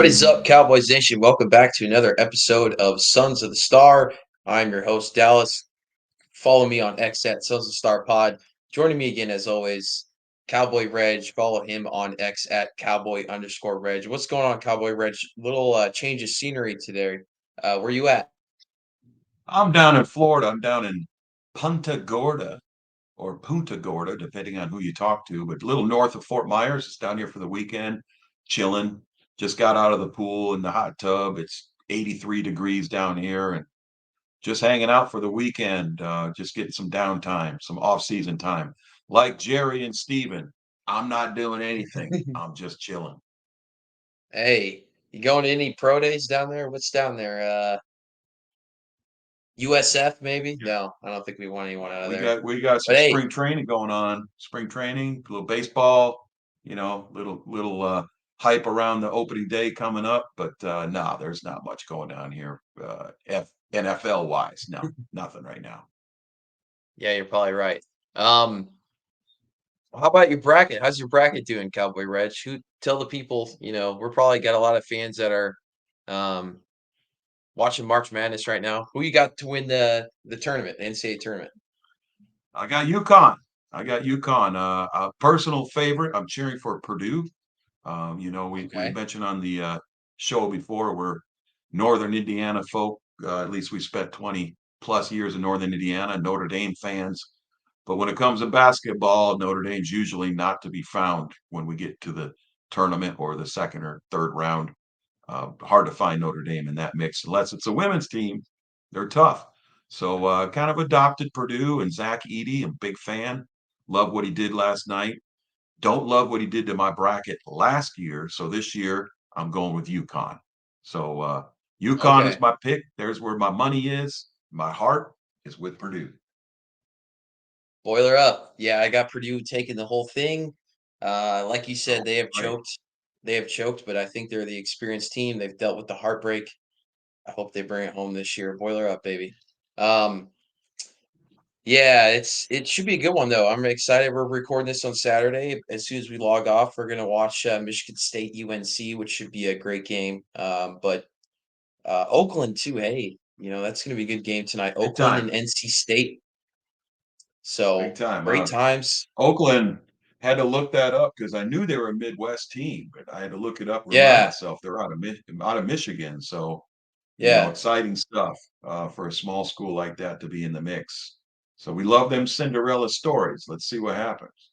What is up, Cowboys Nation? Welcome back to another episode of Sons of the Star. I'm your host, Dallas. Follow me on X at Sons of the Star Pod. Joining me again, as always, Cowboy Reg. Follow him on X at Cowboy_Reg. What's going on, Cowboy Reg? Little change of scenery today. Where you at? I'm down in Florida. I'm down in Punta Gorda or Punta Gorda, depending on who you talk to, but a little north of Fort Myers. It's down here for the weekend, chilling. Just got out of the pool in the hot tub. It's 83 degrees down here and just hanging out for the weekend, just getting some downtime, some off-season time. Like Jerry and Steven, I'm not doing anything. I'm just chilling. Hey, you going to any pro days down there? What's down there? USF maybe? No, I don't think we want anyone out of We there. got we got some But hey, spring training going on. Spring training, a little baseball, little hype around the opening day coming up. But no, there's not much going on here. NFL wise, no, nothing right now. yeah, you're probably right. Um, How about your bracket? How's your bracket doing, Cowboy Reg? Who tell the people, we're probably got a lot of fans that are um watching March Madness right now. Who you got to win the tournament, the NCAA tournament? I got UConn. I got UConn. A personal favorite. I'm cheering for Purdue. We Okay. mentioned on the show before we're Northern Indiana folk. At least we spent 20 plus years in Northern Indiana, Notre Dame fans. But when it comes to basketball, Notre Dame's usually not to be found when we get to the tournament or the second or third round. Hard to find Notre Dame in that mix unless it's a women's team. They're tough. So kind of adopted Purdue and Zach Edey. I'm a big fan. Love what he did last night. Don't love what he did to my bracket last year. So this year I'm going with UConn. So UConn is Okay. my pick. There's where my money is. My heart is with Purdue. Boiler up. Yeah, I got Purdue taking the whole thing. Like you said, Oh, they have right. choked. They have choked, but I think they're the experienced team. They've dealt with the heartbreak. I hope they bring it home this year. Boiler up, baby. Um, Yeah, it should be a good one though. I'm excited. We're recording this on Saturday. As soon as we log off, we're gonna watch Michigan State UNC, which should be a great game. But Oakland too. Hey, that's gonna be a good game tonight. Big Oakland time. and NC State. Big So time. great times. Oakland had to look that up because I knew they were a Midwest team, but I had to look it up and remind Yeah, myself they're out of Michigan. So, yeah, exciting stuff for a small school like that to be in the mix. So we love them Cinderella stories. Let's see what happens.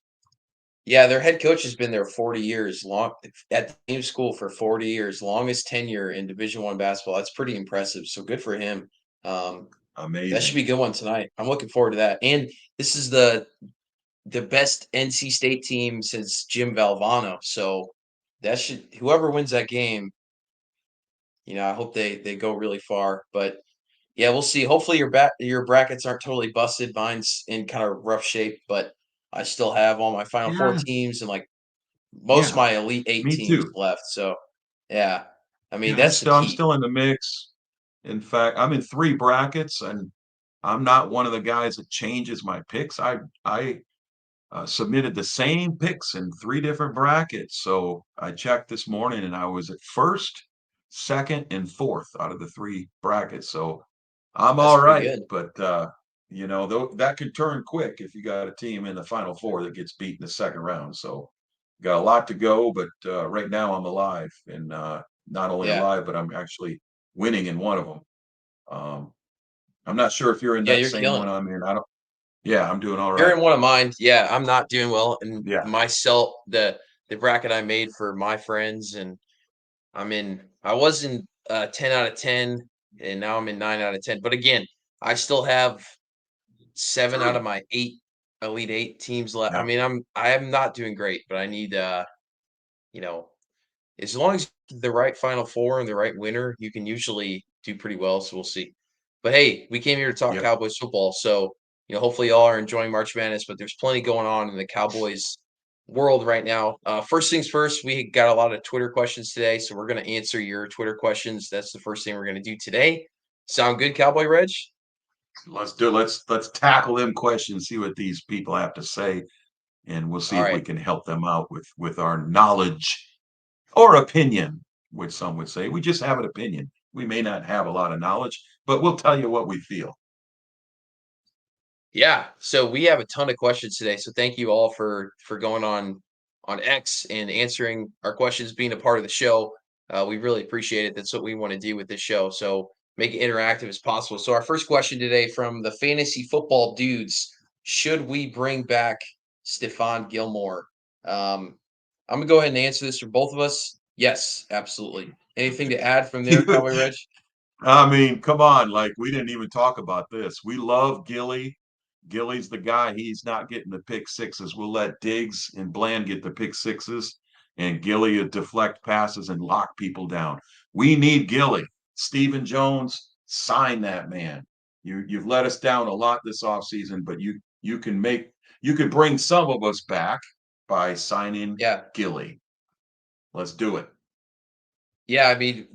yeah. Their head coach has been there 40 years, long at the same school for 40 years, longest tenure in Division I basketball. That's pretty impressive. So good for him. Um, That should Amazing. be a good one tonight. I'm looking forward to that. And this is the best NC State team since Jim Valvano. So that should whoever wins that game, I hope they go really far. But yeah, we'll see. Hopefully your brackets aren't totally busted. Mine's in kind of rough shape, but I still have all my Final Four Yeah, teams and like most of yeah. my Elite Eight Me teams too. left. So yeah, I mean Yeah, I'm that's the still I'm key. still in the mix. In fact, I'm in three brackets, and I'm not one of the guys that changes my picks. I submitted the same picks in three different brackets. So I checked this morning and I was at first, second, and fourth out of the three brackets. So I'm That's all pretty right. good. But, though that could turn quick if you got a team in the final four that gets beat in the second round. So got a lot to go. But right now I'm alive and not only Yeah. alive, but I'm actually winning in one of them. Um, I'm not sure if you're in Yeah, that you're same killing one it. I'm in. I don't, yeah, I'm doing all You're right. in one of mine. Yeah, I'm not doing well in Yeah. myself. The bracket I made for my friends, and I was in 10 out of 10, and now I'm in 9 out of 10. But again, I still have 7 out of Three. my 8 Elite 8 teams left. I Yeah. mean, I am not doing great, but I need you know, as long as the right Final Four and the right winner, you can usually do pretty well. So we'll see. But hey, we came here to talk Yep. Cowboys football. So, hopefully y'all are enjoying March Madness, but there's plenty going on in the Cowboys world right now. First things first, we got a lot of Twitter questions today. So we're going to answer your Twitter questions. That's the first thing we're going to do today. Sound good, Cowboy Reg? Let's do it. Let's tackle them questions, see what these people have to say, and we'll see All if we right. can help them out with our knowledge or opinion. which some would say. We just have an opinion. We may not have a lot of knowledge, but we'll tell you what we feel. Yeah, so we have a ton of questions today. So thank you all for going on X and answering our questions, being a part of the show. We really appreciate it. That's what we want to do with this show. So make it interactive as possible. So our first question today from the fantasy football dudes: should we bring back Stephon Gilmore? I'm gonna go ahead and answer this for both of us. Yes, absolutely. Anything to add from there, Cowboy Reg? I mean, come on, like we didn't even talk about this. We love Gilly. Gilly's the guy. He's not getting the pick sixes. We'll let Diggs and Bland get the pick sixes, and Gilly will deflect passes and lock people down. We need Gilly. Stephen Jones, sign that man. You've let us down a lot this offseason, but you can bring some of us back by signing Yeah. Gilly. Let's do it. Yeah, I mean,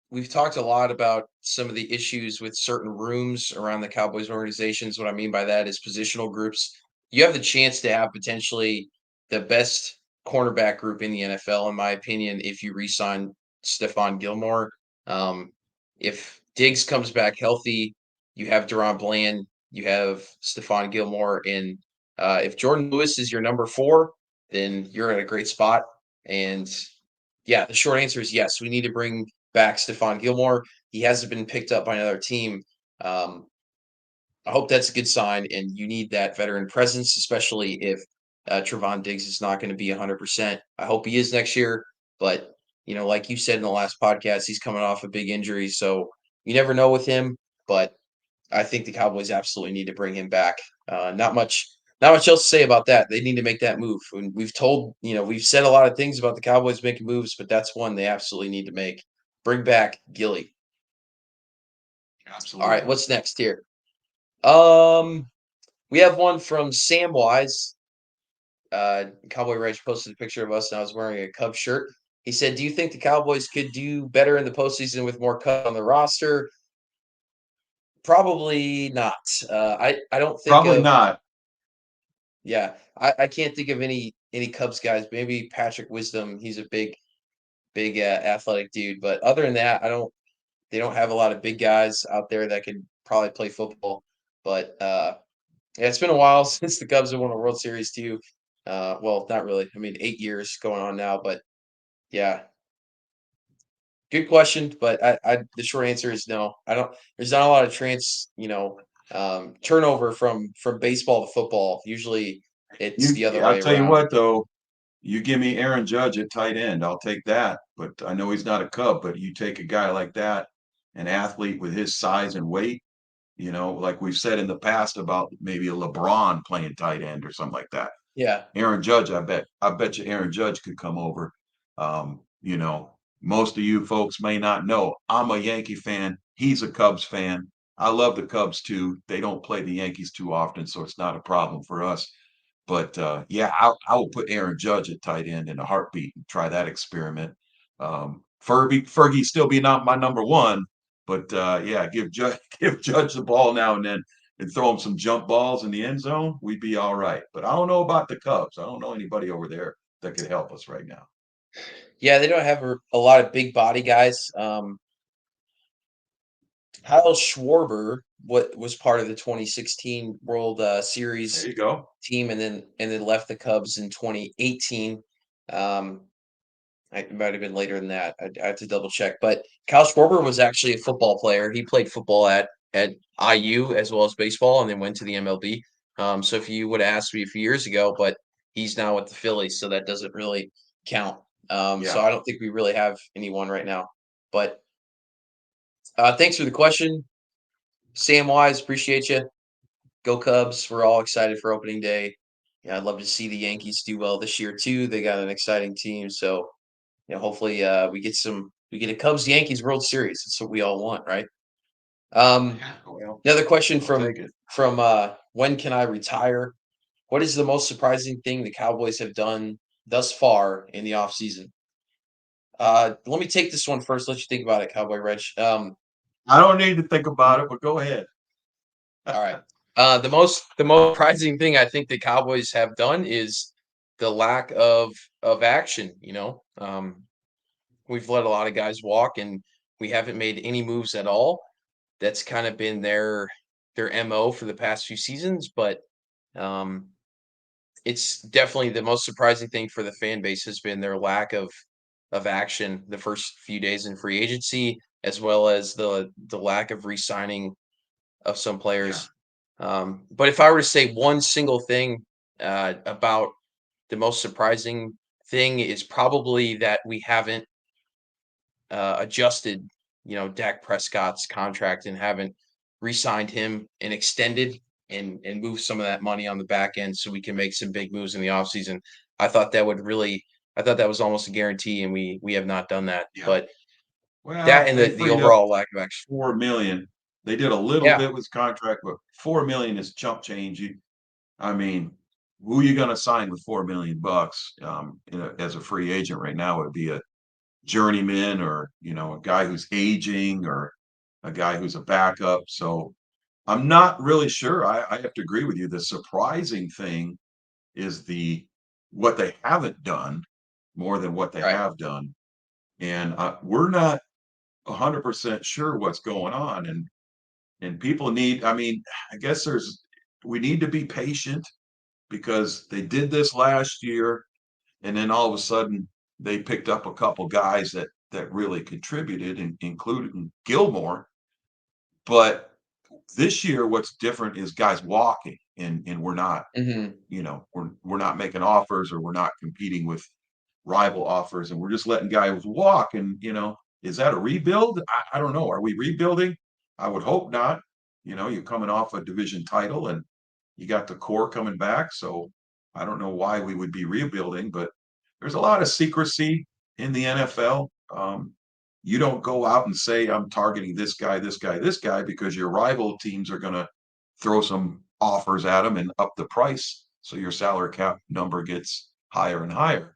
we've talked a lot about some of the issues with certain rooms around the Cowboys organizations. What I mean by that is positional groups. You have the chance to have potentially the best cornerback group in the NFL, in my opinion, if you re-sign Stephon Gilmore. Um, if Diggs comes back healthy, you have Deron Bland, you have Stephon Gilmore, and if Jordan Lewis is your number 4, then you're in a great spot. And yeah, the short answer is yes. We need to bring back Stephon Gilmore. He hasn't been picked up by another team. Um, I hope that's a good sign, and you need that veteran presence, especially if Trevon Diggs is not going to be 100%. I hope he is next year, but like you said in the last podcast, he's coming off a big injury, so you never know with him. But I think the Cowboys absolutely need to bring him back. Not much else to say about that. They need to make that move. And we've said a lot of things about the Cowboys making moves, but that's one they absolutely need to make. Bring back Gilly. All right, Absolutely. what's next here? Um, we have one from Sam Wise. Cowboy Reg posted a picture of us, and I was wearing a Cubs shirt. He said, "Do you think the Cowboys could do better in the postseason with more Cubs on the roster?" Probably not. I don't think Probably of not. Yeah, I can't think of any Cubs guys. Maybe Patrick Wisdom. He's a big athletic dude, but other than that, I don't. They don't have a lot of big guys out there that could probably play football. But yeah, it's been a while since the Cubs have won a World Series too. Well, not really. I mean, 8 years going on now, but yeah, good question. But the short answer is no. I don't. There's not a lot of turnover from baseball to football. Usually, it's the other I'll way tell you around. what though, you give me Aaron Judge at tight end, I'll take that. But I know he's not a Cub, but you take a guy like that, an athlete with his size and weight, like we've said in the past about maybe a LeBron playing tight end or something like that. Yeah. Aaron Judge, I bet you Aaron Judge could come over. Most of you folks may not know. I'm a Yankee fan. He's a Cubs fan. I love the Cubs too. They don't play the Yankees too often, so it's not a problem for us. But yeah, I will put Aaron Judge at tight end in a heartbeat and try that experiment. Fergie still be not my number one, but yeah, give Judge the ball now and then and throw him some jump balls in the end zone. We'd be all right. But I don't know about the Cubs. I don't know anybody over there that could help us right now. Yeah, they don't have a lot of big body guys. Kyle Schwarber, what was part of the 2016 World There Series you go. team, and then left the Cubs in 2018. Um, it might have been later than that. I have to double check. But Kyle Schwarber was actually a football player. He played football at IU as well as baseball, and then went to the MLB. So if you would have asked me a few years ago, but he's now with the Phillies, so that doesn't really count. So Yeah. I don't think we really have anyone right now. But thanks for the question, Sam Wise. Appreciate you. Go Cubs. We're all excited for opening day. Yeah, I'd love to see the Yankees do well this year too. They got an exciting team, so hopefully we get a Cubs Yankees World Series. That's what we all want, right? Um, Well, another question I'll take it. from when can I retire? What is the most surprising thing the Cowboys have done thus far in the offseason? Let me take this one first. Let you think about it, Cowboy Reg. I don't need to think about it, but go ahead. All right. The most surprising thing I think the Cowboys have done is the lack of action. we've let a lot of guys walk, and we haven't made any moves at all. That's kind of been their MO for the past few seasons, but um, it's definitely the most surprising thing for the fan base has been their lack of action the first few days in free agency, as well as the lack of re-signing of some Yeah. players. But if I were to say one single thing about the most surprising thing is probably that we haven't adjusted, Dak Prescott's contract and haven't re-signed him and extended and moved some of that money on the back end so we can make some big moves in the offseason. I thought that would really I thought that was almost a guarantee, and we have not done that. Yeah. But that Well, and they the freed up overall lack of action. 4 million. They did a little Yeah, bit with his contract, but 4 million is chump change. I mean, who are you going to sign with 4 million bucks as a free agent right now? Would be a journeyman or a guy who's aging or a guy who's a backup. So I'm not really sure. I have to agree with you. The surprising thing is the what they haven't done more than what they right. have done, and we're not 100% sure what's going on. And people need. I mean, I guess we need to be patient because they did this last year, and then all of a sudden they picked up a couple guys that really contributed, including Gilmore. But this year, what's different is guys walking, and we're not, Mhm. we're not making offers or we're not competing with rival offers, and we're just letting guys walk. And is that a rebuild? I don't know. Are we rebuilding? I would hope not. You're coming off a division title and you got the core coming back. So I don't know why we would be rebuilding, but there's a lot of secrecy in the NFL. You don't go out and say, I'm targeting this guy, this guy, this guy, because your rival teams are going to throw some offers at them and up the price. So your salary cap number gets higher and higher.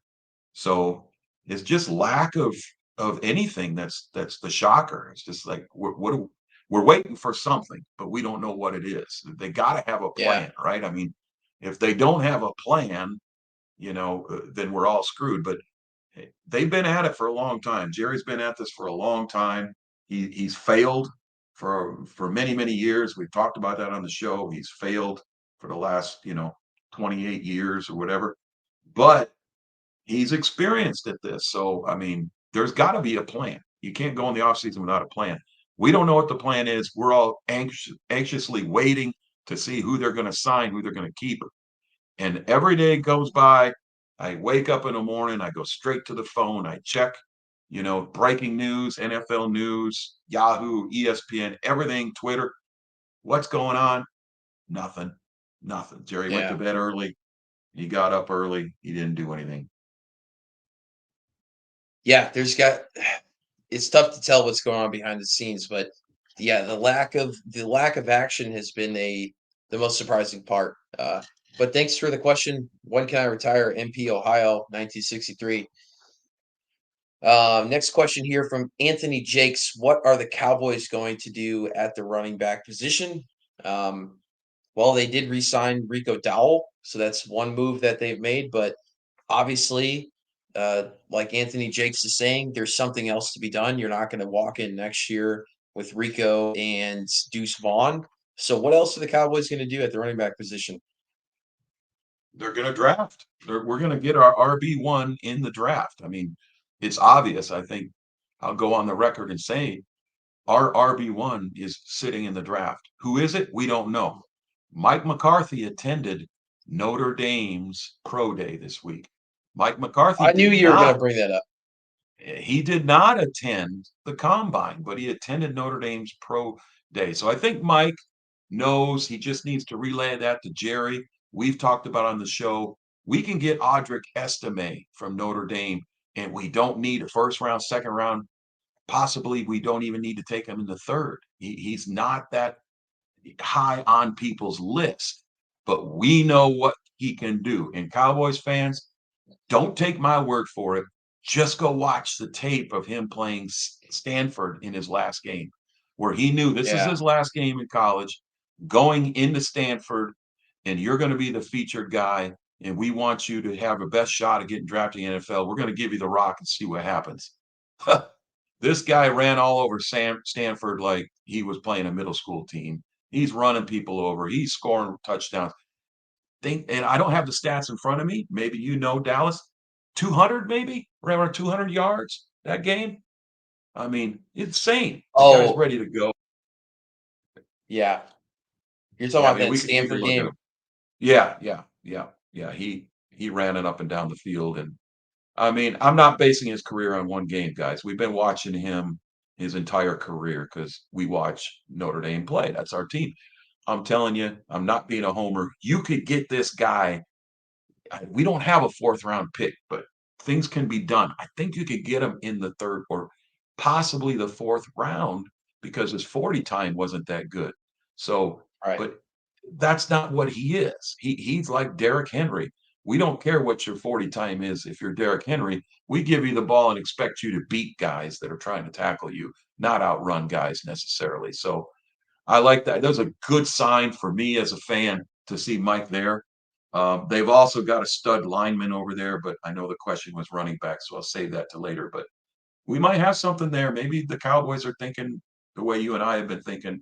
So it's just lack of anything that's the shocker. It's just like we're waiting for something, but we don't know what it is. They got to have a Yeah. plan, right? I mean, if they don't have a plan, then we're all screwed. But they've been at it for a long time. Jerry's been at this for a long time. He's failed for many years. We've talked about that on the show. He's failed for the last 28 years or whatever. But he's experienced at this. So, I mean, there's got to be a plan. You can't go in the offseason without a plan. We don't know what the plan is. We're all anxiously waiting to see who they're going to sign, who they're going to keep. And every day goes by. I wake up in the morning, I go straight to the phone, I check, breaking news, NFL news, Yahoo, ESPN, everything, Twitter. What's going on? Nothing. Nothing. Jerry went to Yeah. bed early. He got up early. He didn't do anything. Yeah, it's tough to tell what's going on behind the scenes, but yeah, the lack of action has been the most surprising part. But thanks for the question. When can I retire? MP Ohio, 1963. Next question here from Anthony Jakes. What are the Cowboys going to do at the running back position? Um, well, they did re-sign Rico Dowell, so that's one move that they've made. But obviously, like Anthony Jakes is saying, there's something else to be done. You're not going to walk in next year with Rico and Deuce Vaughn. So, what else are the Cowboys going to do at the running back position? They're going to draft. We're going to get our RB1 in the draft. I mean, it's obvious. I think I'll go on the record and say our RB1 is sitting in the draft. Who is it? We don't know. Mike McCarthy attended Notre Dame's pro day this week. Mike McCarthy I knew did you were going not to bring that up. he did not attend the combine, but he attended Notre Dame's pro day. So I think Mike knows he just needs to relay that to Jerry. We've talked about on the show. We can get Audric Estime from Notre Dame, and we don't need a first round, second round. Possibly, we don't even need to take him in the third. He's not that high on people's list, but we know what he can do. And Cowboys fans, don't take my word for it. Just go watch the tape of him playing Stanford in his last game, where he knew this is Yeah. his last game in college, going into Stanford, and you're going to be the featured guy. And we want you to have the best shot at getting drafted in the NFL. We're going to give you the rock and see what happens. This guy ran all over Stanford like he was playing a middle school team. He's running people over. He's scoring touchdowns. And I don't have the stats in front of me. Maybe Dallas, 200 maybe around 200 yards that game. I mean, insane. The guy's Oh, ready to go. yeah. You're talking Yeah, I about mean, that we can Stanford look at game. him. Yeah, yeah, yeah, yeah. He ran it up and down the field, and I mean, I'm not basing his career on one game, guys. We've been watching him his entire career because we watch Notre Dame play. That's our team. I'm telling you, I'm not being a homer. You could get this guy. We don't have a fourth round pick, but things can be done. I think you could get him in the third or possibly the fourth round because his 40 time wasn't that good. So, Right. but that's not what he is. He's like Derrick Henry. We don't care what your 40 time is if you're Derrick Henry. We give you the ball and expect you to beat guys that are trying to tackle you, not outrun guys necessarily. So I like that. That was a good sign for me as a fan to see Mike there. They've also got a stud lineman over there, but I know the question was running back, so I'll save that to later. But we might have something there. Maybe the Cowboys are thinking the way you and I have been thinking,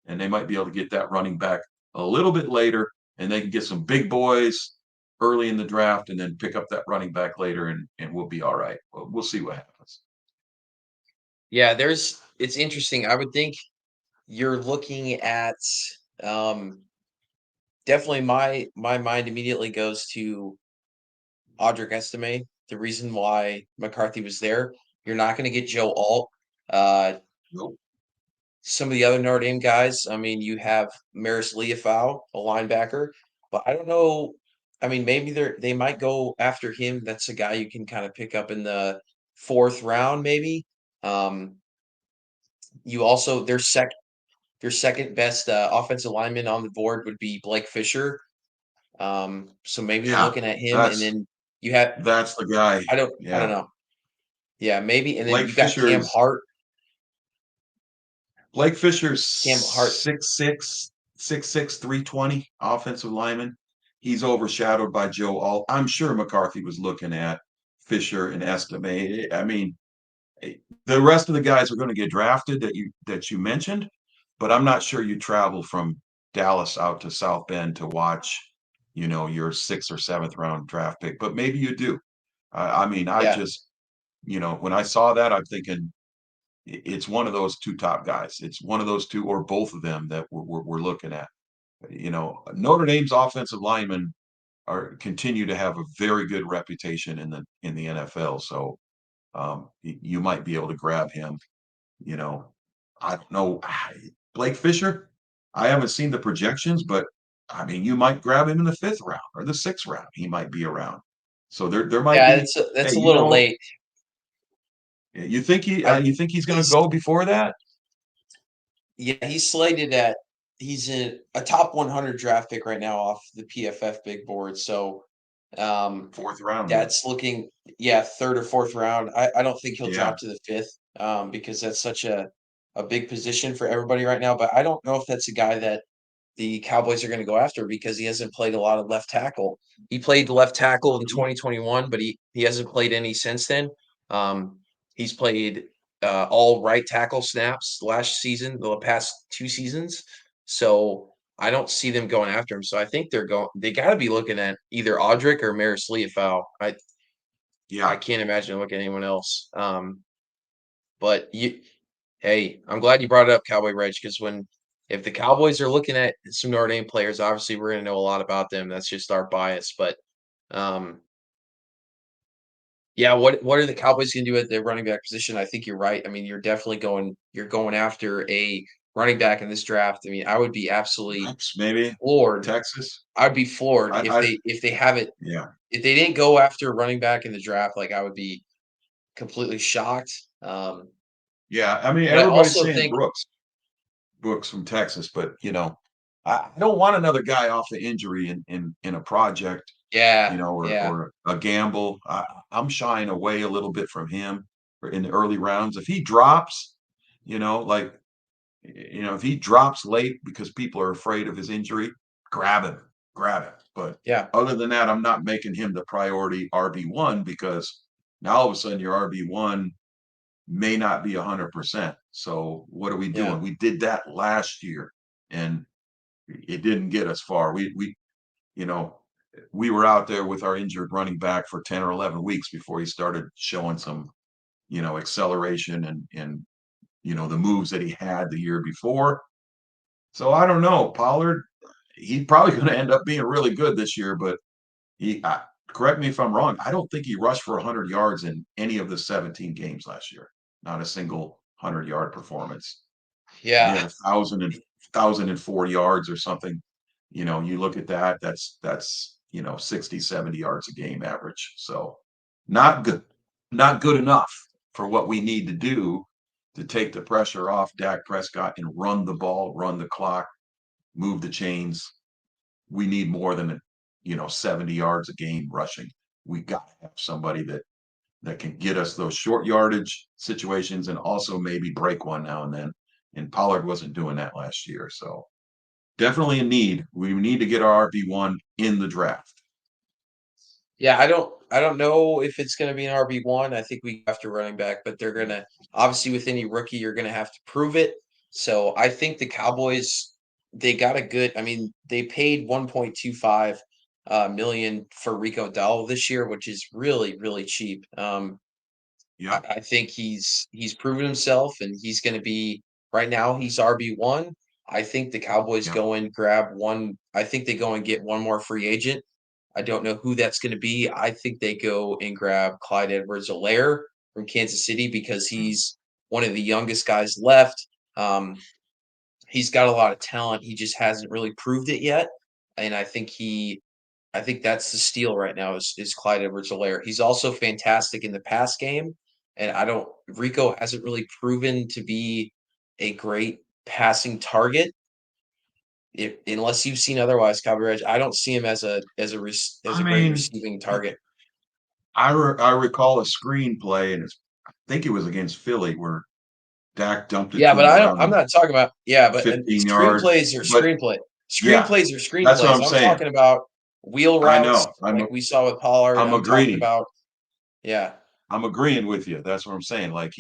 and they might be able to get that running back a little bit later, and they can get some big boys early in the draft, and then pick up that running back later, and we'll be all right. We'll see what happens. Yeah, it's interesting. I would think you're looking at um definitely my mind immediately goes to Audric Estime. The reason why McCarthy was there, you're not going to get Joe Alt. Uh, Nope. some of the other Notre Dame guys, I mean, you have Maris Liufau, a linebacker, but I don't know. I mean, maybe they might go after him. That's a guy you can kind of pick up in the fourth round, maybe. Um, you also their second best offensive lineman on the board would be Blake Fisher. So maybe they're Yeah, looking at him, and that's then you have that's the guy. I don't Yeah, know. Yeah, maybe, and then Blake you got Fisher is Blake Fisher's Cam Hart. 6'6", 6'6", 320 offensive lineman. He's overshadowed by Joe Alt. I'm sure McCarthy was looking at Fisher and Estime. I mean, the rest of the guys are going to get drafted that you mentioned, but I'm not sure you travel from Dallas out to South Bend to watch, your sixth or seventh round draft pick. But maybe you do. I mean, I Yeah, just, when I saw that, I'm thinking it's one of those two top guys. It's one of those two or both of them that we're looking at. Notre Dame's offensive linemen are continue to have a very good reputation in the NFL. So you might be able to grab him. You know, I don't know. Blake Fisher, I haven't seen the projections, but I mean, you might grab him in the fifth round or the sixth round. He might be around. So there might yeah, be. that's Hey, a little late. you think I you think he's going to he's go before that? Yeah, he's slated at he's a top 100 draft pick right now off the PFF big board. So Fourth round, then. that's looking, yeah, third or fourth round. I don't think he'll Yeah. drop to the fifth because that's such a big position for everybody right now. But I don't know if that's a guy that the Cowboys are going to go after because he hasn't played a lot of left tackle. He played left tackle in 2021, but he hasn't played any since then. He's played all right tackle snaps last season, the past 2 seasons. So I don't see them going after him. So I think they got to be looking at either Audric or Maris Liufau. I Yeah. can't imagine looking at anyone else. But hey, I'm glad you brought it up, Cowboy Reg, because if the Cowboys are looking at some Notre Dame players, obviously we're going to know a lot about them. That's just our bias. But um, yeah, what are the Cowboys going to do at the running back position? I think you're right. I mean, you're going after a running back in this draft. I mean, I would be absolutely Perhaps maybe floored. Texas. I'd be floored if I they haven't yeah. if they didn't go after a running back in the draft. Like I would be completely shocked. Yeah. I mean, But I everybody's also saying think, Brooks from Texas, but I don't want another guy off the injury in a project, yeah, yeah, or a gamble. I'm shying away a little bit from him in the early rounds. If he drops, like if he drops late because people are afraid of his injury, grab him, grab him. But yeah. other than that, I'm not making him the priority RB1 because now all of a sudden your RB1 may not be 100%. So what are we Yeah. doing? We did that last year, and it didn't get us far. You know, we were out there with our injured running back for 10 or 11 weeks before he started showing some, acceleration and the moves that he had the year before. So I don't know. Pollard, he's probably going to end up being really good this year, but correct me if I'm wrong. I don't think he rushed for 100 yards in any of the 17 games last year. Not a single 100-yard performance. He Yeah. had 1,004 yards or something. You look at that, that's 60, 70 yards a game average. So not good, not good enough for what we need to do to take the pressure off Dak Prescott and run the ball, run the clock, move the chains. We need more than 70 yards a game rushing. We got to have somebody that can get us those short yardage situations and also maybe break one now and then. And Pollard wasn't doing that last year. So definitely a need. We need to get our RB1 in the draft. Yeah, I don't know if it's gonna be an RB1. I think we have to running back, but they're gonna obviously with any rookie, you're gonna have to prove it. So I think the Cowboys, they got a good, I mean, they paid 1.25 million for Rico Dowdle this year, which is really, really cheap. I, Yeah. I think he's proven himself and he's gonna be right now he's RB1. I think the Cowboys Yeah. go and grab one. I think they go and get one more free agent. I don't know who that's going to be. I think they go and grab Clyde Edwards-Helaire from Kansas City because he's one of the youngest guys left. He's got a lot of talent. He just hasn't really proved it yet. And I think that's the steal right now is Clyde Edwards-Helaire. He's also fantastic in the pass game. And I don't Rico hasn't really proven to be a great passing target. If unless you've seen otherwise, Cowboy Edge, I don't see him as I a great mean, receiving target. I recall a screenplay, and I think it was against Philly where Dak dumped it Yeah, to but him I don't around I'm the not talking about yeah, but 15-yard. screenplays are But yeah, screenplays are that's what screenplays. I'm I'm saying. talking about wheel I routes know. I'm like we saw with Pollard. I'm I'm talking agreeing. about yeah. I'm agreeing with you. That's what I'm saying. Like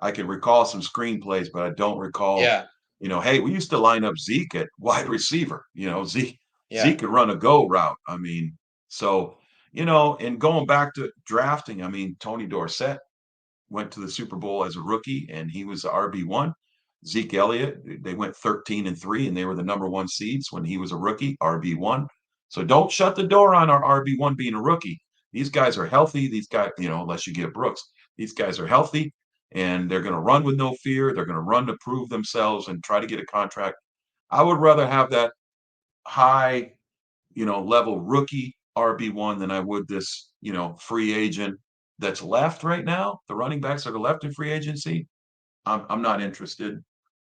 I can recall some screenplays, but I don't recall. Yeah. Hey, we used to line up Zeke at wide receiver. Yeah. Zeke could run a go route. I mean, so and going back to drafting, I mean, Tony Dorsett went to the Super Bowl as a rookie, and he was the RB1. Zeke Elliott, they went 13-3, and they were the number one seeds when he was a rookie, RB1. So don't shut the door on our RB1 being a rookie. These guys are healthy. These guys, unless you get Brooks, these guys are healthy and they're going to run with no fear. They're going to run to prove themselves and try to get a contract. I would rather have that high, level rookie RB1 than I would this, free agent that's left right now. The running backs that are left in free agency, I'm not interested,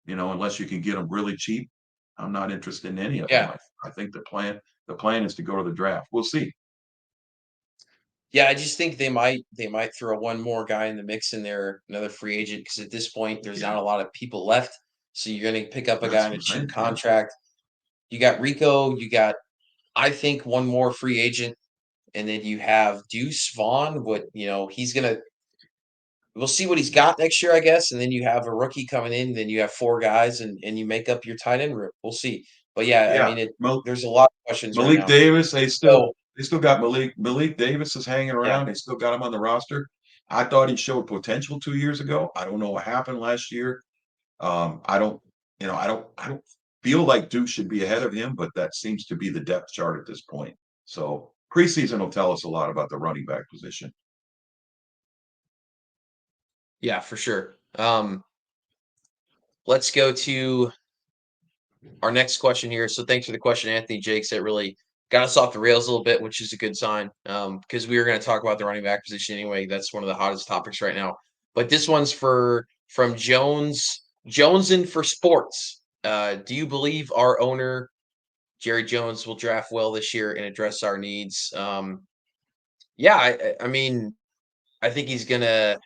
unless you can get them really cheap. I'm not interested in any of them. Yeah. I think the plan is to go to the draft. We'll see. Yeah, I just think they might throw one more guy in the mix in there, another free agent, because at this point there's not Yeah, a lot of people left. So you're gonna pick up a guy that's on what a I'm cheap saying. Yeah, contract. You got Rico, you got I think one more free agent, and then you have Deuce Vaughn. He's gonna we'll see what he's got next year, I guess. And then you have a rookie coming in, then you have four guys and you make up your tight end room. We'll see. But yeah, I yeah. mean there's a lot of questions right Malik now. Davis, they still So they still got Malik Davis is hanging yeah. around. They still got him on the roster. I thought he showed potential 2 years ago. I don't know what happened last year. I don't, I don't feel like Duke should be ahead of him, but that seems to be the depth chart at this point. So preseason will tell us a lot about the running back position. Yeah, for sure. Let's go to our next question here. So thanks for the question, Anthony Jakes. That really got us off the rails a little bit, which is a good sign. Because we were going to talk about the running back position anyway. That's one of the hottest topics right now. But this one's from Jones in for sports. Do you believe our owner Jerry Jones will draft well this year and address our needs? Yeah, I mean, I think he's gonna.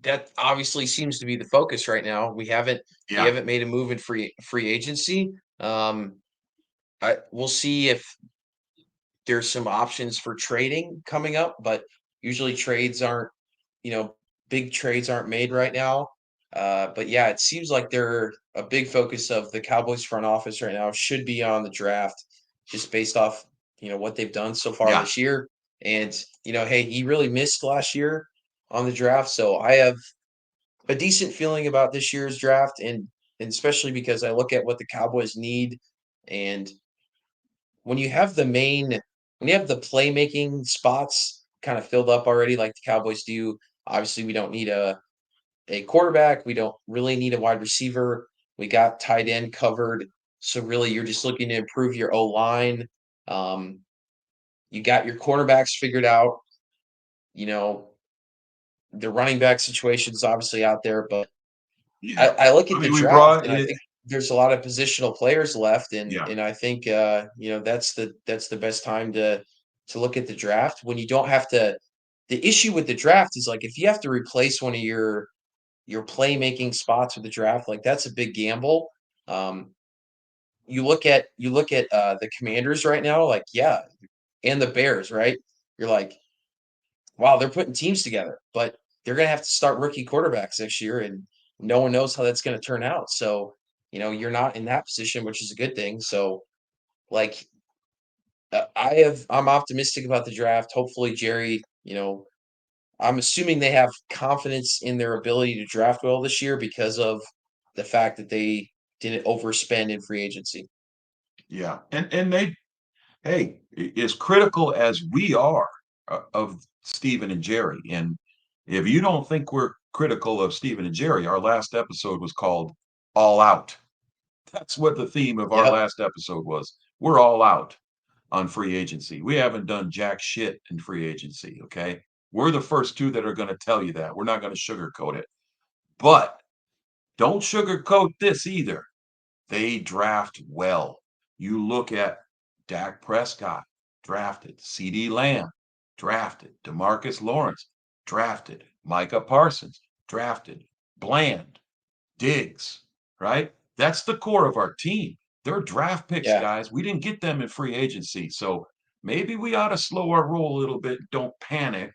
That obviously seems to be the focus right now. We Yeah, haven't made a move in free agency. Um, we'll see if there's some options for trading coming up, but usually trades aren't, you know, big trades aren't made right now. But yeah, it seems like they're a big focus of the Cowboys front office right now should be on the draft, just based off what they've done so far Yeah. this year. And hey, he really missed last year on the draft, so I have a decent feeling about this year's draft, and especially because I look at what the Cowboys need, and when you have the playmaking spots kind of filled up already, like the Cowboys do. Obviously, we don't need a quarterback. We don't really need a wide receiver. We got tight end covered. So really, you're just looking to improve your O line. Um, you got your cornerbacks figured out. You know, the running back situation is obviously out there, but I, Yeah. I look I at the mean, we draft brought and I it. think there's a lot of positional players left, and Yeah. and I think that's the best time to look at the draft when you don't have to. The issue with the draft is like if you have to replace one of your playmaking spots with the draft, like that's a big gamble. Um, you look at the Commanders right now, like yeah, and the Bears, right? You're like, wow, they're putting teams together, but they're gonna have to start rookie quarterbacks next year, and no one knows how that's gonna turn out. So, you're not in that position, which is a good thing. So, like, I'm optimistic about the draft. Hopefully, Jerry, I'm assuming they have confidence in their ability to draft well this year because of the fact that they didn't overspend in free agency. Yeah. And they, hey, as critical as we are of Stephen and Jerry, and if you don't think we're critical of Stephen and Jerry, our last episode was called All Out. That's what the theme of our Yep. last episode was. We're all out on free agency. We haven't done jack shit in free agency. Okay. We're the first two that are going to tell you that. We're not going to sugarcoat it. But don't sugarcoat this either. They draft well. You look at Dak Prescott, drafted. CeeDee Lamb, drafted. DeMarcus Lawrence, drafted. Micah Parsons, drafted. Bland, Diggs, right? That's the core of our team. They're draft picks, Yeah. guys. We didn't get them in free agency. So maybe we ought to slow our roll a little bit. Don't panic.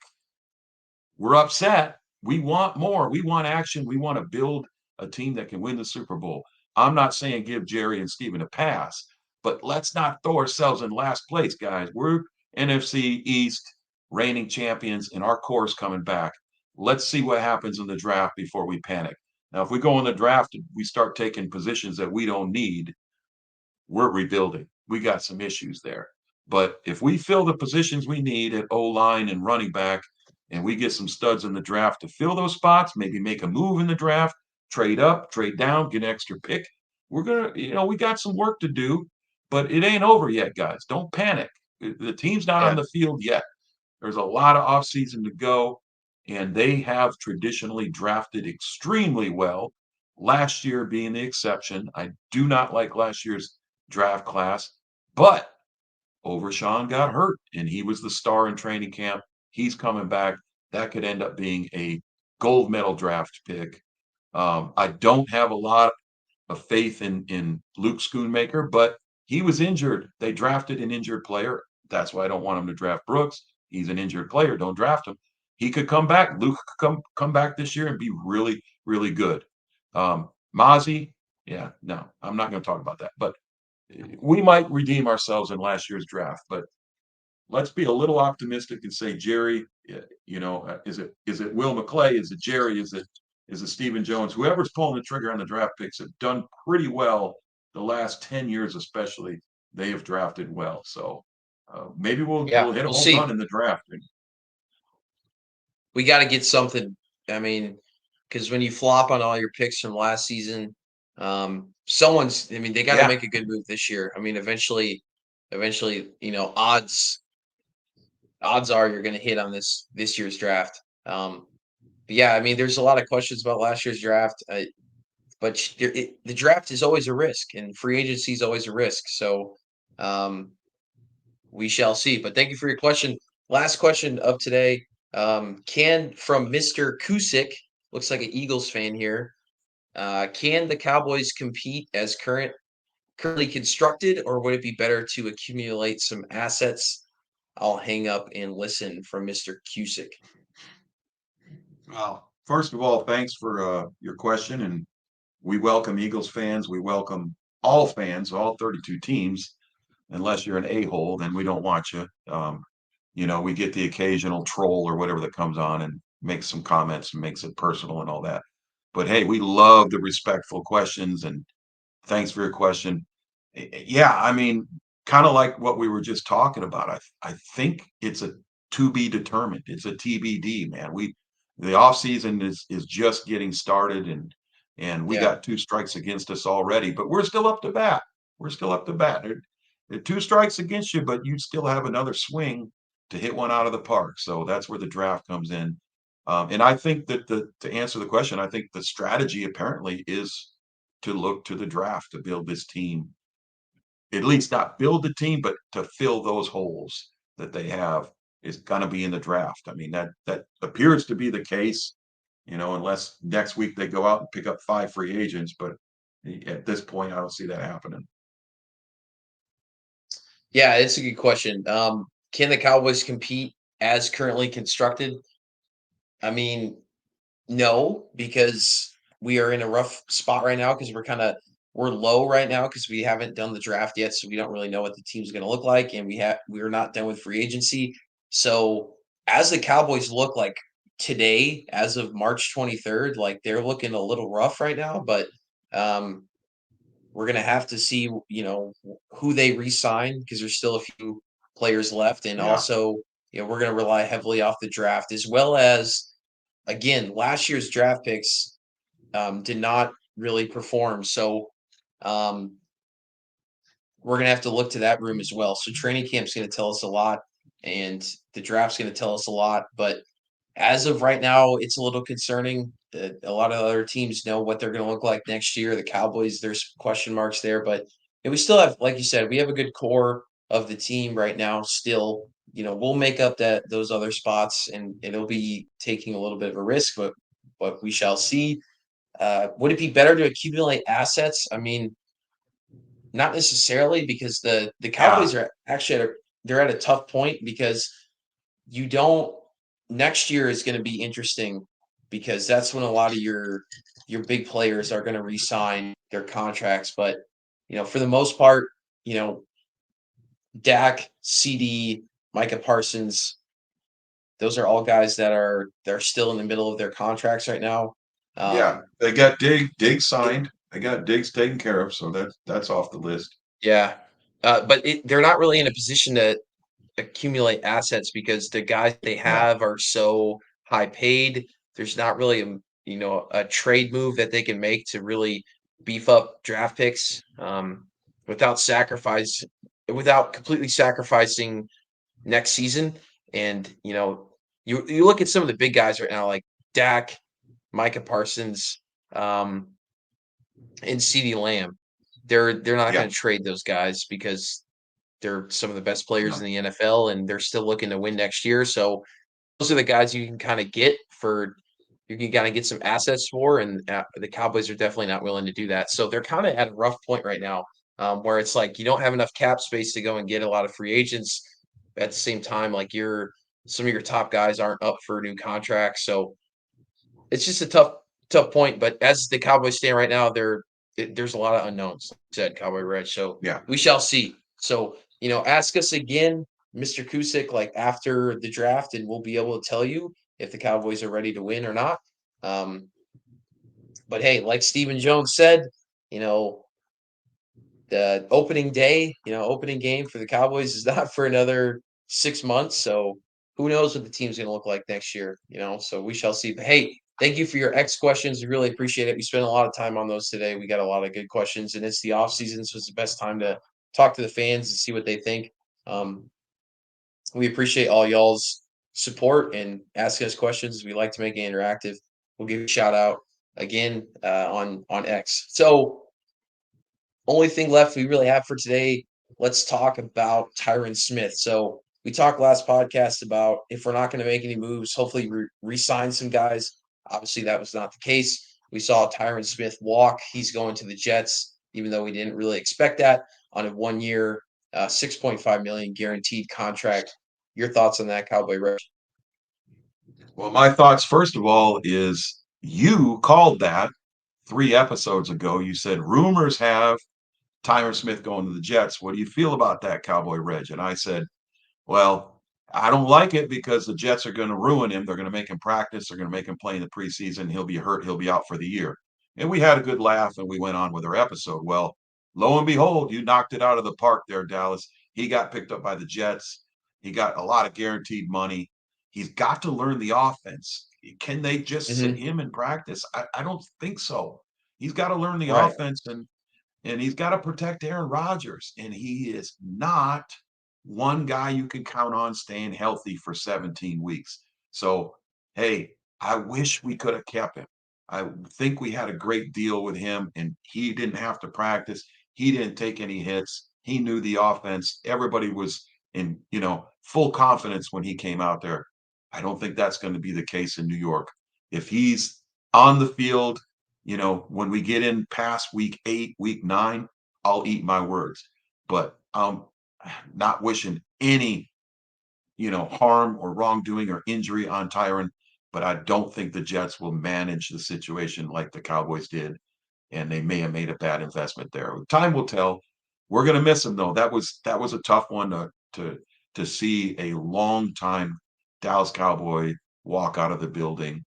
We're upset. We want more. We want action. We want to build a team that can win the Super Bowl. I'm not saying give Jerry and Steven a pass, but let's not throw ourselves in last place, guys. We're NFC East reigning champions, and our core is coming back. Let's see what happens in the draft before we panic. Now, if we go in the draft and we start taking positions that we don't need, we're rebuilding. We got some issues there. But if we fill the positions we need at O line and running back, and we get some studs in the draft to fill those spots, maybe make a move in the draft, trade up, trade down, get an extra pick. We're gonna, we got some work to do, but it ain't over yet, guys. Don't panic. The team's not on Yeah. the field yet. There's a lot of offseason to go, and they have traditionally drafted extremely well. Last year being the exception. I do not like last year's draft class, but Overshawn got hurt and he was the star in training camp. He's coming back. That could end up being a gold medal draft pick. I don't have a lot of faith in Luke Schoonmaker, but he was injured. They drafted an injured player. That's why I don't want him to draft Brooks. He's an injured player. Don't draft him. He could come back. Luke could come back this year and be really, really good. Mozzie, yeah, no, I'm not going to talk about that. But we might redeem ourselves in last year's draft. But let's be a little optimistic and say Jerry. Is it Will McClay? Is it Jerry? Is it Stephen Jones? Whoever's pulling the trigger on the draft picks have done pretty well the last 10 years, especially. They have drafted well. So maybe we'll Yeah. hit a We'll home run see. in the draft. We got to get something. I mean, because when you flop on all your picks from last season, I mean, they got to Yeah, make a good move this year. I mean, eventually, odds are you're going to hit on this year's draft. But yeah, I mean, there's a lot of questions about last year's draft, but the draft is always a risk, and free agency is always a risk. So um, we shall see. But thank you for your question. Last question of today. Can from Mr. Kusick, looks like an Eagles fan here. Can the Cowboys compete as currently constructed, or would it be better to accumulate some assets? I'll hang up and listen from Mr. Cusick. well, first of all, thanks for your question, and we welcome Eagles fans. We welcome all fans, all 32 teams. Unless you're an a-hole, then we don't want you. We get the occasional troll or whatever that comes on and makes some comments and makes it personal and all that. But hey, we love the respectful questions, and thanks for your question. Yeah, I mean, kind of like what we were just talking about. I think it's a to be determined. It's a TBD, man. The off season is just getting started, and we Yeah. got 2 strikes against us already, but we're still up to bat. We're still up to bat. There are 2 strikes against you, but you still have another swing to hit one out of the park. So that's where the draft comes in. And I think that to answer the question, I think the strategy apparently is to look to the draft to build this team, at least not build the team, but to fill those holes that they have is going to be in the draft. I mean, that appears to be the case, unless next week they go out and pick up 5 free agents. But at this point, I don't see that happening. Yeah, it's a good question. Can the Cowboys compete as currently constructed? I mean, no, because we are in a rough spot right now because we're low right now because we haven't done the draft yet, so we don't really know what the team's going to look like, and we're not done with free agency. So as the Cowboys look like today, as of March 23rd, like they're looking a little rough right now, but um, we're gonna have to see, who they re-sign because there's still a few players left, and Yeah, also, we're gonna rely heavily off the draft as well as again last year's draft picks did not really perform, so um, we're gonna have to look to that room as well. So training camp's gonna tell us a lot, and the draft's gonna tell us a lot, but as of right now, it's a little concerning. A lot of other teams know what they're going to look like next year. The Cowboys, there's question marks there, but we still have, like you said, we have a good core of the team right now. Still, we'll make up those other spots, and it'll be taking a little bit of a risk, but we shall see. Would it be better to accumulate assets? I mean, not necessarily because the yeah, Cowboys are actually they're at a tough point because you don't next year is gonna be interesting because that's when a lot of your big players are gonna resign their contracts, but, for the most part, you know, Dak, CD, Micah Parsons, those are all guys they're still in the middle of their contracts right now. yeah. Um, They got Diggs it signed. They got Diggs taken care of, so that's off the list. yeah, but they're not really in a position to accumulate assets because the guys they Yeah, have are so high paid. There's not really a trade move that they can make to really beef up draft picks without sacrifice without completely sacrificing next season. And you look at some of the big guys right now like Dak, Micah Parsons, um, and CeeDee Lamb. They're not yeah, going to trade those guys because they're some of the best players no, in the NFL, and they're still looking to win next year. So those are the guys you can kind of get for you can kind of get some assets for, and the Cowboys are definitely not willing to do that. So they're kind of at a rough point right now, where it's like you don't have enough cap space to go and get a lot of free agents. At the same time, like some of your top guys aren't up for new contracts, so it's just a tough point. But as the Cowboys stand right now, there's a lot of unknowns. Like I said Cowboy Rich, so yeah. we shall see. So ask us again, Mr. Kusick, like after the draft, and we'll be able to tell you if the Cowboys are ready to win or not. Um, but hey, like Stephen Jones said, you know, the opening day, opening game for the Cowboys is not for another 6 months. So who knows what the team's going to look like next year. So we shall see. But hey, thank you for your X questions. We really appreciate it. We spent a lot of time on those today. We got a lot of good questions, and it's the off season, so it's the best time to talk to the fans and see what they think. Um, we appreciate all y'all's support and asking us questions. We like to make it interactive. We'll give you a shout out again on X. So only thing left we really have for today, let's talk about Tyron Smith. So we talked last podcast about if we're not going to make any moves, hopefully re-sign some guys. Obviously, that was not the case. We saw Tyron Smith walk. He's going to the Jets, even though we didn't really expect that on a 1 year, 6.5 million guaranteed contract. Your thoughts on that, Cowboy Rush? Well, my thoughts, first of all, is You called that 3 episodes ago. You said rumors have Tyron Smith going to the Jets. What do you feel about that, Cowboy Reg? And I said, well, I don't like it because the Jets are going to ruin him. They're going to make him practice. They're going to make him play in the preseason. He'll be hurt. He'll be out for the year. And we had a good laugh and we went on with our episode. Well, lo and behold, you knocked it out of the park there, Dallas. He got picked up by the Jets. He got a lot of guaranteed money. He's got to learn the offense. Can they just sit Hmm. him in practice? I don't think so. He's got to learn the Right. offense and he's got to protect Aaron Rodgers. And he is not one guy you can count on staying healthy for 17 weeks. So, hey, I wish we could have kept him. I think we had a great deal with him, and he didn't have to practice. He didn't take any hits. He knew the offense. Everybody was in, full confidence when he came out there. I don't think that's going to be the case in New York. If he's on the field, when we get in past week 8, week 9, I'll eat my words. But not wishing any, harm or wrongdoing or injury on Tyron. But I don't think the Jets will manage the situation like the Cowboys did, and they may have made a bad investment there. Time will tell. We're going to miss him though. That was a tough one to see a long time Dallas Cowboy walk out of the building.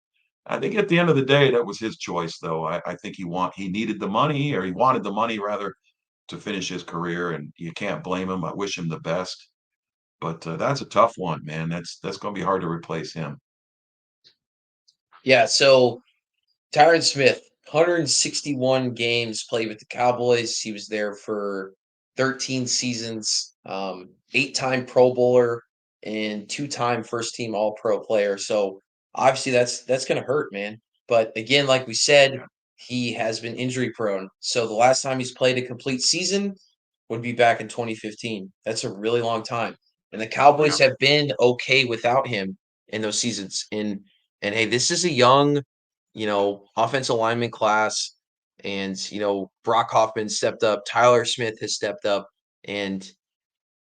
I think at the end of the day, that was his choice, though. I think he needed the money, or he wanted the money rather, to finish his career, and you can't blame him. I wish him the best, but that's a tough one, man. That's going to be hard to replace him. Yeah. So Tyron Smith, 161 games played with the Cowboys. He was there for 13 seasons, 8-time Pro Bowler, and 2-time first team All Pro player. So obviously that's gonna hurt, man. But again, like we said, Yeah, he has been injury prone. So the last time he's played a complete season would be back in 2015. That's a really long time. And the yeah, Cowboys have been okay without him in those seasons. And hey, this is a young, offensive lineman class. And, Brock Hoffman stepped up. Tyler Smith has stepped up. And,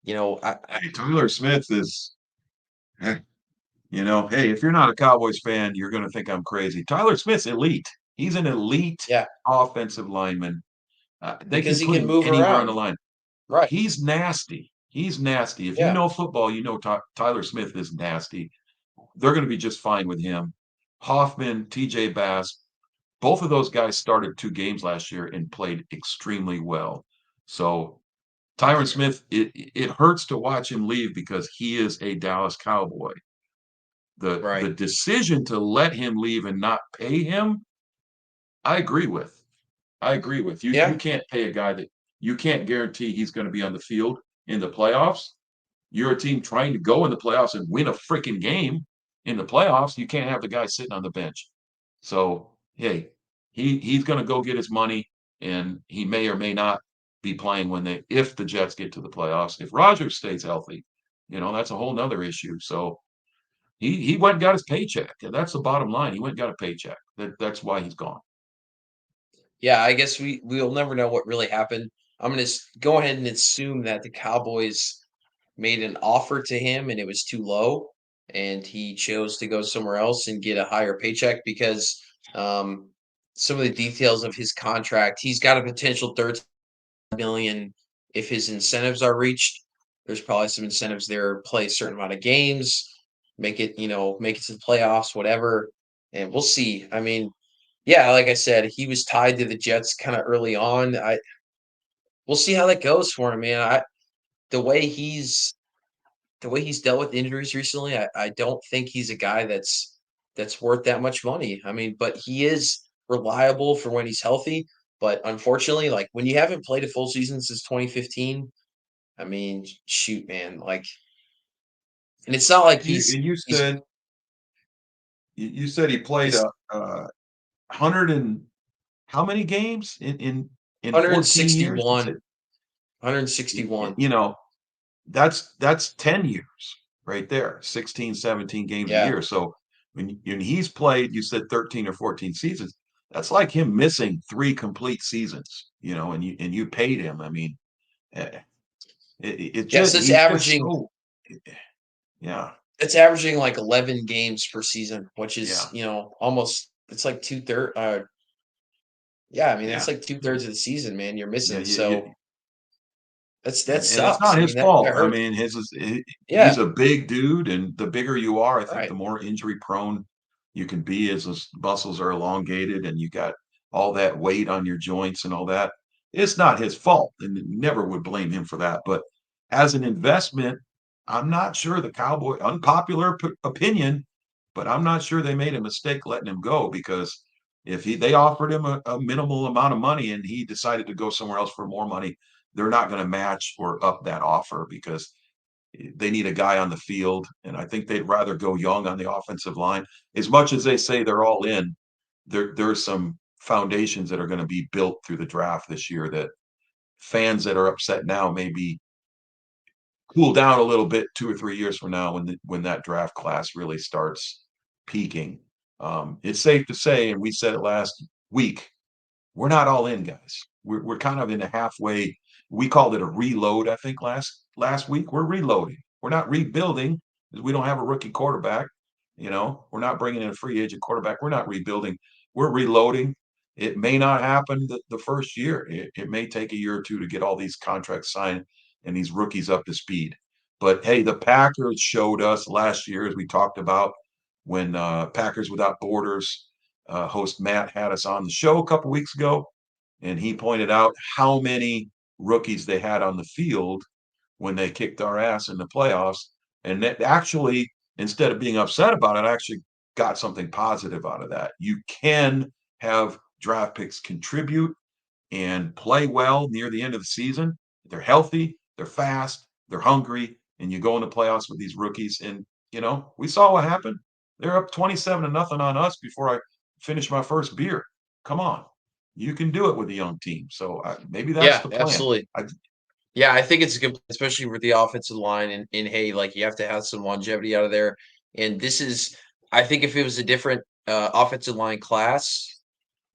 I hey, Tyler Smith is, eh, hey, if you're not a Cowboys fan, you're going to think I'm crazy. Tyler Smith's elite. He's an elite yeah, offensive lineman. They because can he put can him move anywhere on the around. line. Right. He's nasty. He's nasty. If you Yeah. know football, you know Tyler Smith is nasty. They're going to be just fine with him. Hoffman, TJ Bass, both of those guys started 2 games last year and played extremely well. So Tyron Smith, it hurts to watch him leave because he is a Dallas Cowboy. The Right. decision to let him leave and not pay him, I agree with. I agree with you. You Yeah. can't pay a guy that you can't guarantee he's going to be on the field in the playoffs. You're a team trying to go in the playoffs and win a freaking game in the playoffs. You can't have the guy sitting on the bench. So, hey, he's going to go get his money, and he may or may not be playing if the Jets get to the playoffs. If Rodgers stays healthy, that's a whole nother issue. So he went and got his paycheck. That's the bottom line. He went and got a paycheck. That's why he's gone. Yeah. I guess we'll never know what really happened. I'm going to go ahead and assume that the Cowboys made an offer to him and it was too low, and he chose to go somewhere else and get a higher paycheck because um, some of the details of his contract, he's got a potential 13 million if his incentives are reached. There's probably some incentives there, play a certain amount of games, make it to the playoffs, whatever, and we'll see. I mean, yeah, like I said, he was tied to the Jets kind of early on. We'll see how that goes for him, man. The way he's the way he's dealt with injuries recently, I don't think he's a guy that's worth that much money. I mean, but he is reliable for when he's healthy. But unfortunately, like when you haven't played a full season since 2015, I mean, shoot, man, like, and it's not like You he's said you said he played he's a hundred and how many games in 14 years? You 161, said 161. that's 10 years right there, 16, 17 games a Yeah, year. So when he's played, you said 13 or 14 seasons. That's like him missing 3 complete seasons, and you paid him. I mean, eh, it yeah. just So he's just so yeah, it's averaging like 11 games per season, which is yeah. almost it's like 2/3. Yeah, I mean that's Yeah, like 2/3 of the season, man. You're yeah, missing. you, So that and it's sucks. not I his mean that fault. I hurts. mean, he's Yeah, a big dude, and the bigger you are, I think right. the more injury prone you can be as those muscles are elongated and you got all that weight on your joints and all that. It's not his fault, and never would blame him for that. But as an investment, I'm not sure the Cowboy unpopular opinion, but I'm not sure they made a mistake letting him go because if they offered him a minimal amount of money and he decided to go somewhere else for more money, they're not going to match or up that offer because they need a guy on the field. And I think they'd rather go young on the offensive line. As much as they say they're all in, there's some foundations that are going to be built through the draft this year that fans that are upset now maybe cool down a little bit 2 or 3 years from now when that draft class really starts peaking. It's safe to say, and we said it last week, we're not all in, guys. We're kind of in a halfway. We called it a reload, I think last week. We're reloading. We're not rebuilding because we don't have a rookie quarterback. We're not bringing in a free agent quarterback. We're not rebuilding. We're reloading. It may not happen the first year. It may take a year or two to get all these contracts signed and these rookies up to speed. But hey, the Packers showed us last year, as we talked about, when Packers Without Borders host Matt had us on the show a couple weeks ago, and he pointed out how many rookies they had on the field when they kicked our ass in the playoffs. And that actually, instead of being upset about it, I actually got something positive out of that. You can have draft picks contribute and play well near the end of the season. They're healthy, they're fast, they're hungry, and you go into playoffs with these rookies. And we saw what happened. They're up 27-0 on us before I finished my first beer. Come on, you can do it with a young team. So maybe that's Yeah, the plan. absolutely. Yeah, I think it's a good, especially with the offensive line and hey, like you have to have some longevity out of there. And this is, I think if it was a different offensive line class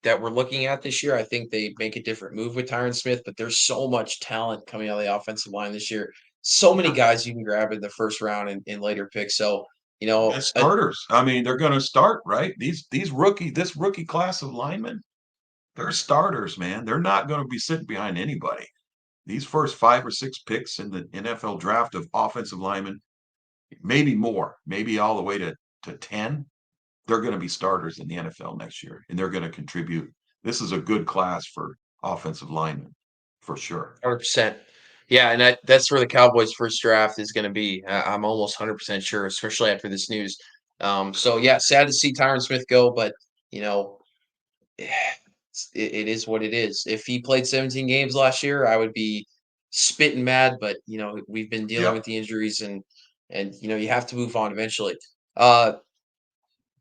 that we're looking at this year, I think they make a different move with Tyron Smith. But there's so much talent coming out of the offensive line this year. So many Yeah, guys you can grab in the first round and later picks. So as starters. I mean, they're going to start right. This rookie class of linemen, they're starters, man. They're not going to be sitting behind anybody. These first 5 or 6 picks in the NFL draft of offensive linemen, maybe more, maybe all the way to 10, they're going to be starters in the NFL next year and they're going to contribute. This is a good class for offensive linemen for sure. 100%. Yeah, and that's where the Cowboys' first draft is going to be. I'm almost 100% sure, especially after this news. So yeah, sad to see Tyron Smith go, but you know, it is what it is. If he played 17 games last year, I would be spitting mad. But we've been dealing with Yep. the injuries, and you have to move on eventually. Uh,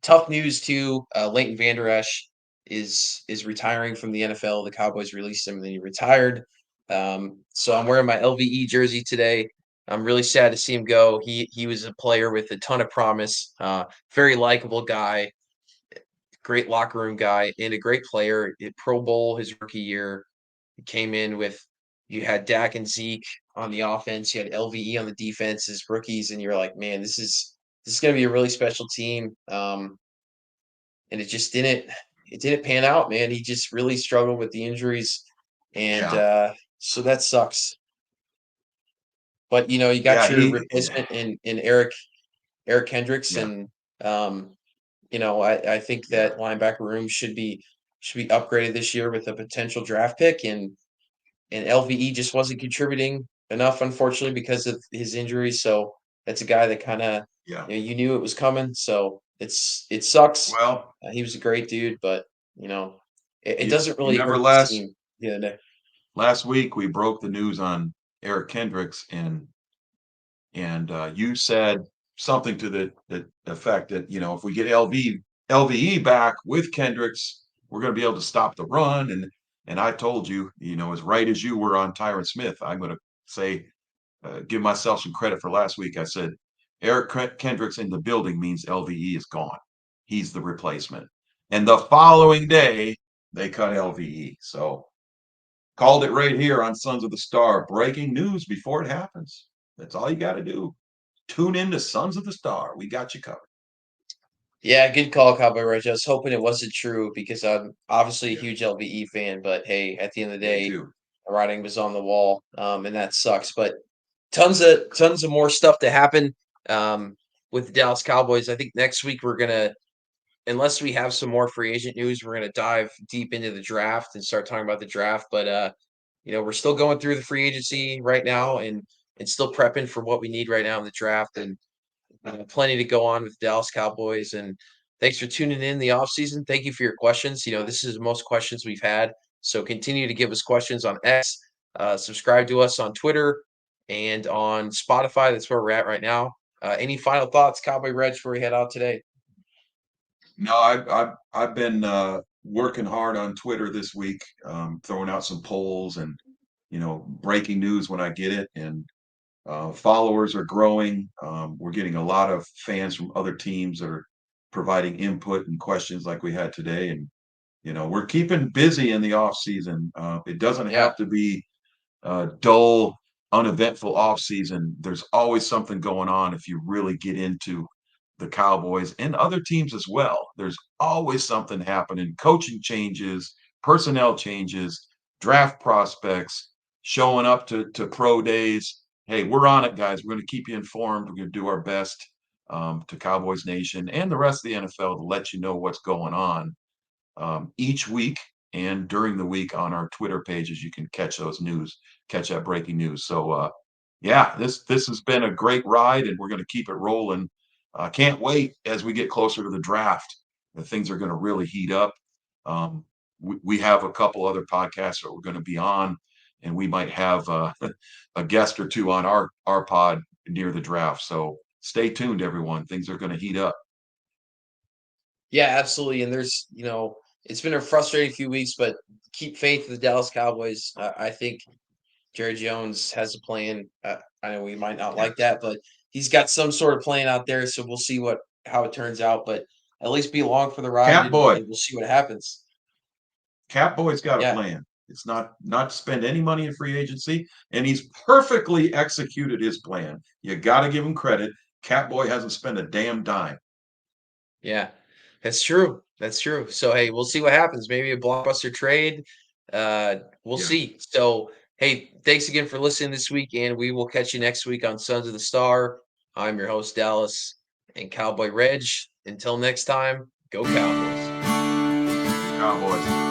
Tough news too. Leighton Vander Esch is retiring from the NFL. The Cowboys released him, and then he retired. So I'm wearing my LVE jersey today. I'm really sad to see him go. He was a player with a ton of promise. Very likable guy, great locker room guy, and a great player. Pro Bowl his rookie year. He came in with you had Dak and Zeke on the offense. You had LVE on the defense as rookies, and you're like, man, this is going to be a really special team. And it didn't pan out, man. He just really struggled with the injuries, and Yeah. so that sucks. But you Yeah. got your replacement in Eric Kendricks, Yeah. and I think Yeah. that linebacker room should be upgraded this year with a potential draft pick, and LVE just wasn't contributing enough, unfortunately, because of his injuries. So that's a guy that kind of Yeah. you knew it was coming. So it sucks. Well, He was a great dude, but it you doesn't really remember hurt this team. Yeah, last week we broke the news on Eric Kendricks and you said something to the effect that if we get LVE back with Kendricks, we're going to be able to stop the run. And I told you, as right as you were on Tyron Smith, I'm going to say give myself some credit for last week. I said Eric Kendricks in the building means LVE is gone. He's the replacement. And the following day they cut LVE. So called it right here on Sons of the Star. Breaking news before it happens. That's all you got to do. Tune in to Sons of the Star. We got you covered. Yeah, good call, Cowboy Reg. I was hoping it wasn't true because I'm obviously a Yeah, huge LVE fan, but hey, at the end of the me day, too. the writing was on the wall, and that sucks. But tons of more stuff to happen with the Dallas Cowboys. I think next week we're gonna, unless we have some more free agent news, we're gonna dive deep into the draft and start talking about the draft. But we're still going through the free agency right now and still prepping for what we need right now in the draft. And plenty to go on with Dallas Cowboys. And thanks for tuning in the off season. Thank you for your questions. This is the most questions we've had. So continue to give us questions on X. Subscribe to us on Twitter and on Spotify. That's where we're at right now. Any final thoughts, Cowboy Reg, before we head out today? No, I've been working hard on Twitter this week, throwing out some polls and breaking news when I get it, and followers are growing. We're getting a lot of fans from other teams that are providing input and questions like we had today, and we're keeping busy in the off season. It doesn't Yeah. have to be dull, uneventful off season. There's always something going on if you really get into the Cowboys and other teams as well. There's always something happening, coaching changes, personnel changes, draft prospects, showing up to pro days. Hey, we're on it, guys. We're going to keep you informed. We're going to do our best to Cowboys Nation and the rest of the NFL to let you know what's going on each week and during the week on our Twitter pages. You can catch those news, catch that breaking news. So, yeah, this has been a great ride, and we're going to keep it rolling. Can't wait as we get closer to the draft. The things are going to really heat up. We have a couple other podcasts that we're going to be on, and we might have a guest or two on our pod near the draft. So stay tuned, everyone. Things are going to heat up. Yeah, absolutely. And it's been a frustrating few weeks, but keep faith in the Dallas Cowboys. I think Jerry Jones has a plan. I know we might not like Yes. that, but he's got some sort of plan out there. So we'll see how it turns out. But at least be along for the ride, Cat boy. and we'll see what happens. Catboy's got a Yeah, plan. It's not to spend any money in free agency, and he's perfectly executed his plan. You got to give him credit. Catboy hasn't spent a damn dime. yeah, that's true. That's true. So hey, we'll see what happens. Maybe a blockbuster trade. We'll Yeah. see. So hey, thanks again for listening this week, and we will catch you next week on Sons of the Star. I'm your host Dallas and Cowboy Reg. Until next time, go Cowboys. Cowboys.